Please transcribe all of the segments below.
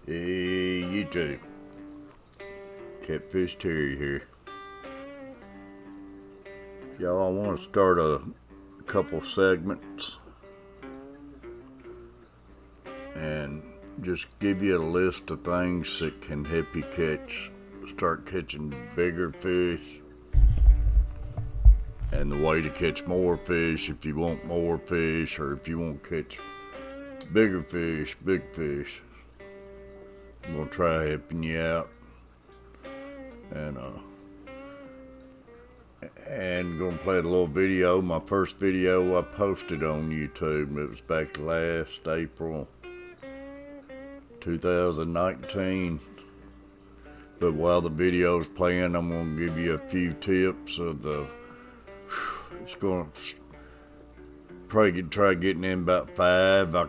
Hey, YouTube. Catfish Terry here. Y'all, I want to start a couple segments and just give you a list of things that can help you start catching bigger fish, and the way to catch more fish if you want more fish, or if you want to catch bigger fish, big fish. I'm gonna try helping you out, and gonna play a little video. My first video I posted on YouTube. It was back last April 2019. But while the video's playing, I'm gonna give you a few tips of it's gonna probably try getting in about 5. I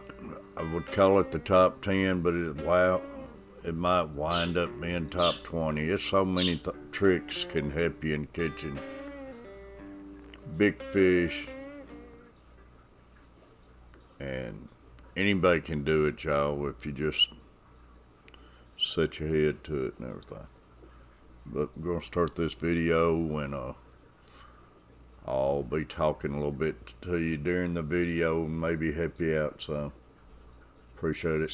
would call it the top 10, but it might wind up being top 20. It's so many tricks can help you in catching big fish, and anybody can do it, y'all, if you just set your head to it and everything. But we're gonna start this video, and I'll be talking a little bit to you during the video and maybe help you out some. Appreciate it.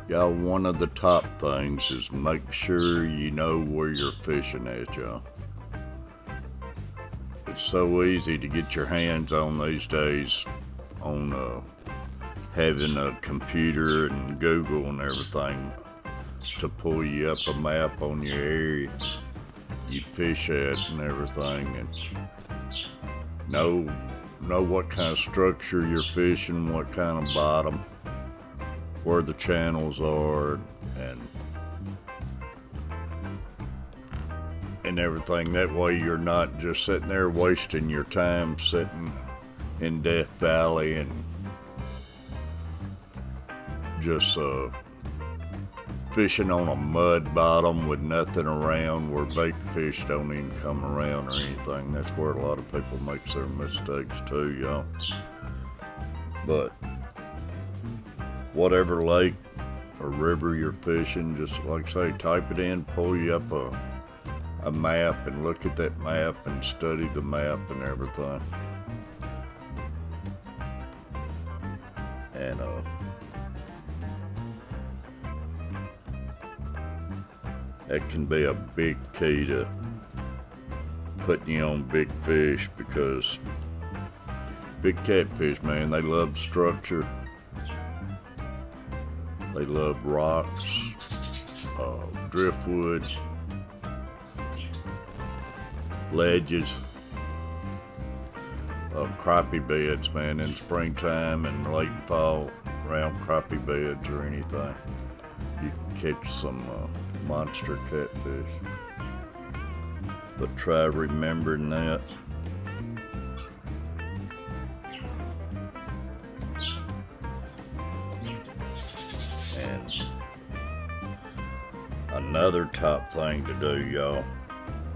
Y'all, one of the top things is make sure you know where you're fishing at, y'all. It's so easy to get your hands on these days on having a computer and Google and everything to pull you up a map on your area you fish at and everything, and know what kind of structure you're fishing, what kind of bottom, where the channels are, and everything. That way you're not just sitting there wasting your time sitting in Death Valley and just fishing on a mud bottom with nothing around, where bait fish don't even come around or anything. That's where a lot of people make their mistakes too, y'all. But whatever lake or river you're fishing, just like I say, type it in, pull you up a map and look at that map and study the map and everything. And that can be a big key to putting you on big fish, because big catfish, man, they love structure. They love rocks, driftwood, ledges, crappie beds, man, in springtime and late fall, around crappie beds or anything. You can catch some monster catfish. But try remembering that. And another top thing to do, y'all,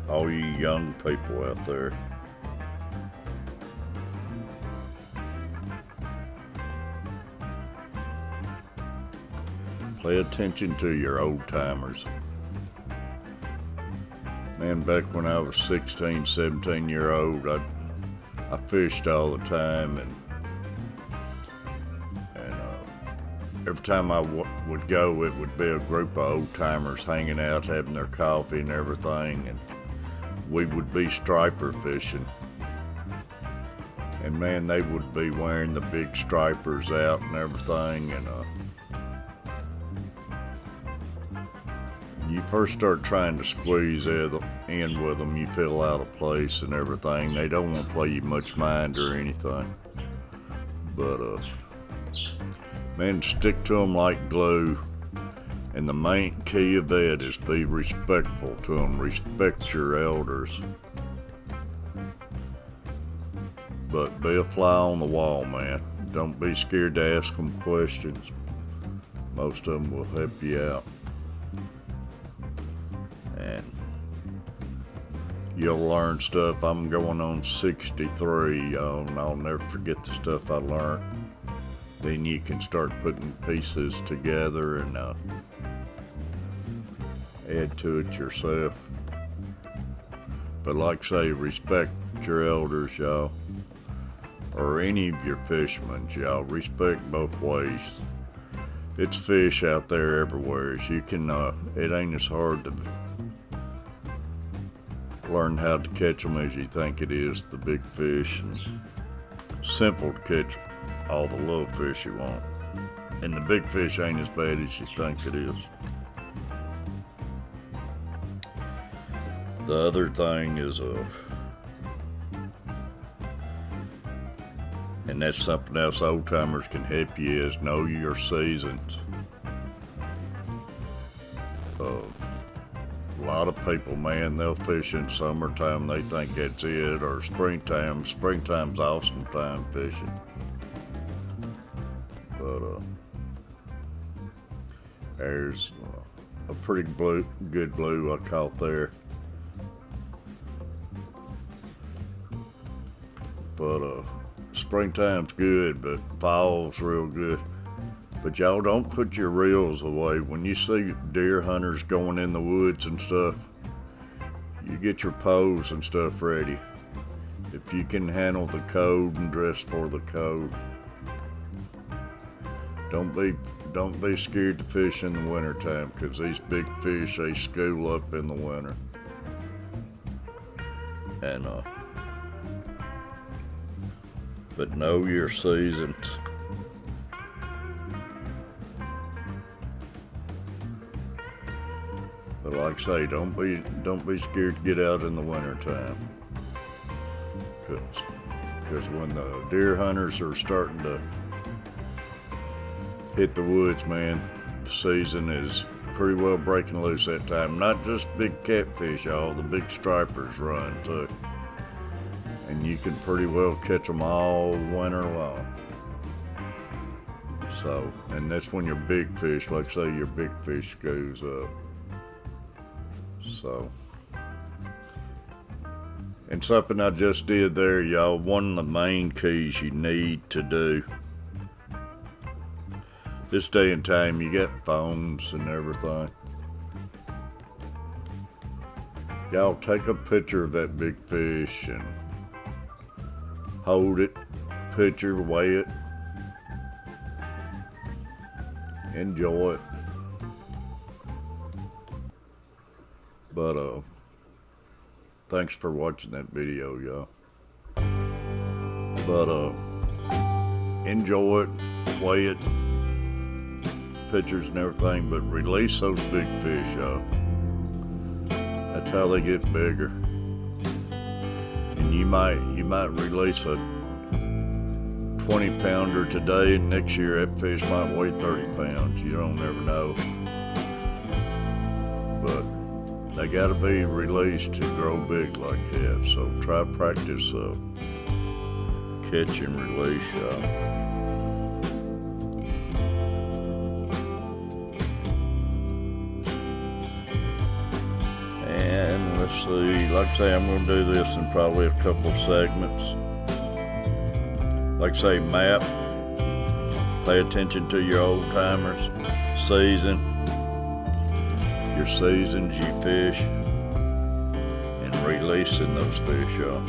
all you young people out there, pay attention to your old timers. Man, back when I was 16, 17 year old, I fished all the time, and every time I would go, it would be a group of old timers hanging out, having their coffee and everything, and we would be striper fishing. And man, they would be wearing the big stripers out and everything, and you first start trying to squeeze in with them, you feel out of place and everything. They don't want to play you much mind or anything. But man, stick to them like glue. And the main key of that is be respectful to them. Respect your elders. But be a fly on the wall, man. Don't be scared to ask them questions. Most of them will help you out. And you'll learn stuff. I'm going on 63, y'all, and I'll never forget the stuff I learned. Then you can start putting pieces together and add to it yourself. But like I say, respect your elders, y'all, or any of your fishermen, y'all. Respect both ways. It's fish out there everywhere. You can, it ain't as hard to learn how to catch them as you think it is, the big fish. And simple to catch all the little fish you want. And the big fish ain't as bad as you think it is. The other thing is, and that's something else old timers can help you, is know your seasons. A lot of people, man, they'll fish in summertime, they think that's it, or springtime. Springtime's awesome time fishing. But there's a pretty good blue I caught there. But springtime's good, but fall's real good. But y'all don't put your reels away. When you see deer hunters going in the woods and stuff, you get your poles and stuff ready. If you can handle the cold and dress for the cold. Don't be scared to fish in the wintertime, because these big fish, they school up in the winter. And but know your seasons. But like I say, don't be scared to get out in the wintertime. Because when the deer hunters are starting to hit the woods, man, the season is pretty well breaking loose that time. Not just big catfish, y'all, the big stripers run too. And you can pretty well catch them all winter long. So, and that's when your big fish, like say your big fish goes up. So, and something I just did there, y'all, one of the main keys you need to do. This day and time, you got phones and everything. Y'all take a picture of that big fish and hold it, picture, weigh it, enjoy it. But thanks for watching that video, y'all. But enjoy it, weigh it, pictures and everything, but release those big fish, y'all. That's how they get bigger. And you might release a 20-pounder today, and next year that fish might weigh 30 pounds. You don't never know. But they gotta be released to grow big like that. So try practice catch and release, y'all. And let's see, like I say, I'm gonna do this in probably a couple segments. Like I say, map, pay attention to your old timers, season, your seasons you fish, and releasing those fish, y'all.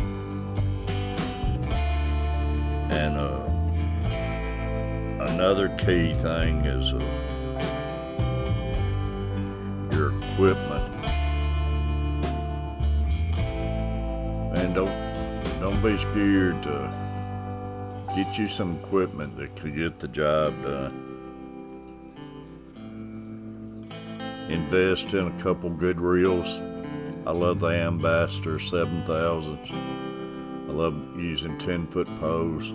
And another key thing is your equipment. And don't be scared to get you some equipment that could get the job done. Invest in a couple good reels. I love the Ambassador 7000s. I love using 10-foot poles.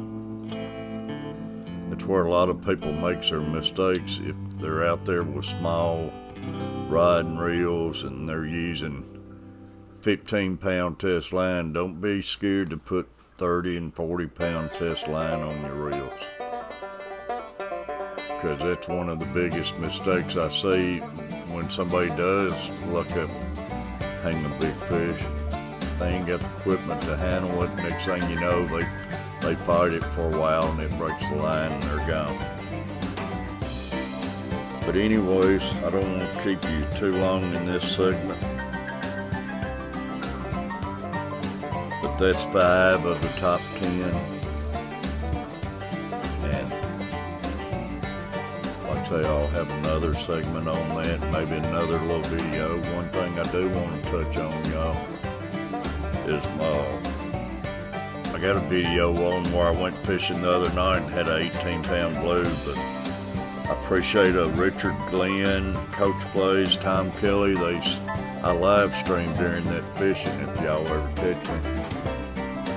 That's where a lot of people make their mistakes. If they're out there with small rod and reels and they're using 15-pound test line, don't be scared to put 30 and 40-pound test line on your reels. because that's one of the biggest mistakes I see when somebody does look up hang a big fish. They ain't got the equipment to handle it. Next thing you know, they fight it for a while and it breaks the line and they're gone. But anyways, I don't want to keep you too long in this segment. But that's 5 of the top 10. And like I say, I'll have another segment on that, maybe another little video. One thing I do want to touch on, y'all, is I got a video on where I went fishing the other night and had an 18-pound blue, but I appreciate Richard Glenn, Coach Plays, Tom Kelly. I live streamed during that fishing if y'all ever catch me.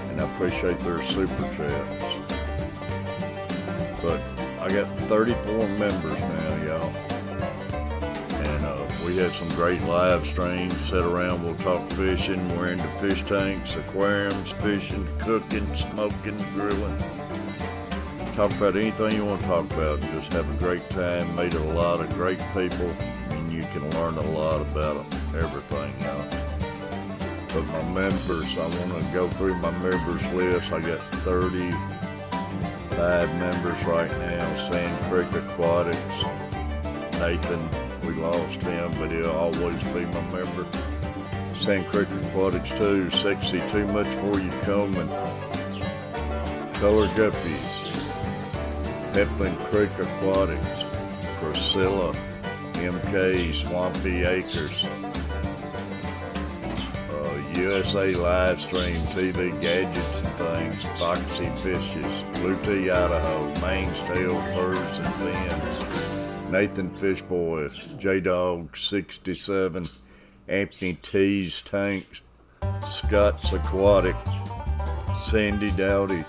And I appreciate their super chats. But I got 34 members now, y'all. And we had some great live streams. Sit around, we'll talk fishing. We're into fish tanks, aquariums, fishing, cooking, smoking, grilling. Talk about anything you want to talk about. Just have a great time. Meet a lot of great people, and you can learn a lot about everything, y'all. But my members, I want to go through my members list. I got 35 members right now. Sand Creek Aquatics. Nathan, we lost him, but he'll always be my member. Sand Creek Aquatics too. Sexy Too Much For You Coming. Color Guppies. Peplin Creek Aquatics, Priscilla, MK, Swampy Acres, USA Live Stream, TV Gadgets and Things, Foxy Fishes, Blue Tea Idaho, Maine's Tail Furs and Fins, Nathan Fishboy, J-Dog 67, Anthony T's Tanks, Scott's Aquatic, Sandy Dowdy,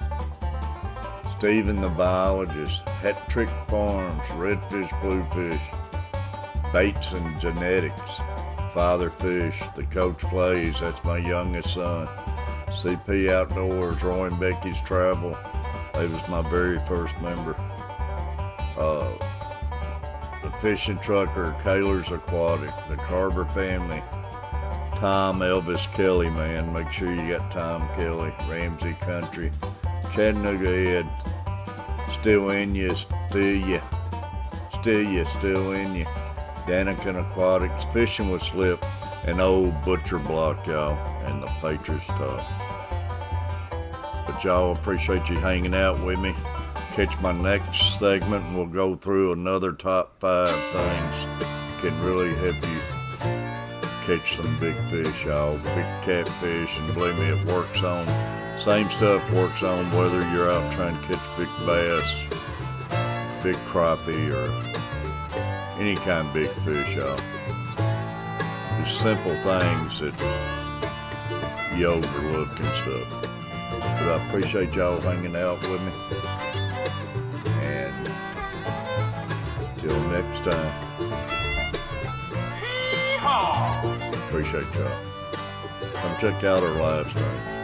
Stephen the Biologist, Hat Trick Farms, Redfish, Bluefish, Baits and Genetics, Father Fish, The Coach Plays, that's my youngest son, CP Outdoors, Roy and Becky's Travel, they was my very first member, The Fishing Trucker, Kaler's Aquatic, The Carver Family, Tom Elvis Kelly, man, make sure you got Tom Kelly, Ramsey Country, Chattanooga Ed, Still in you, still in you. Daniken Aquatics, Fishing with Slip, and Old Butcher Block, y'all, and the Patriots Talk. But y'all, appreciate you hanging out with me. Catch my next segment and we'll go through another top 5 things that can really help you catch some big fish, y'all. Big catfish, and believe me, it works on. Same stuff works on whether you're out trying to catch big bass, big crappie, or any kind of big fish, y'all. Just simple things that you overlook and stuff. But I appreciate y'all hanging out with me. And till next time. Appreciate y'all. Come check out our live stream.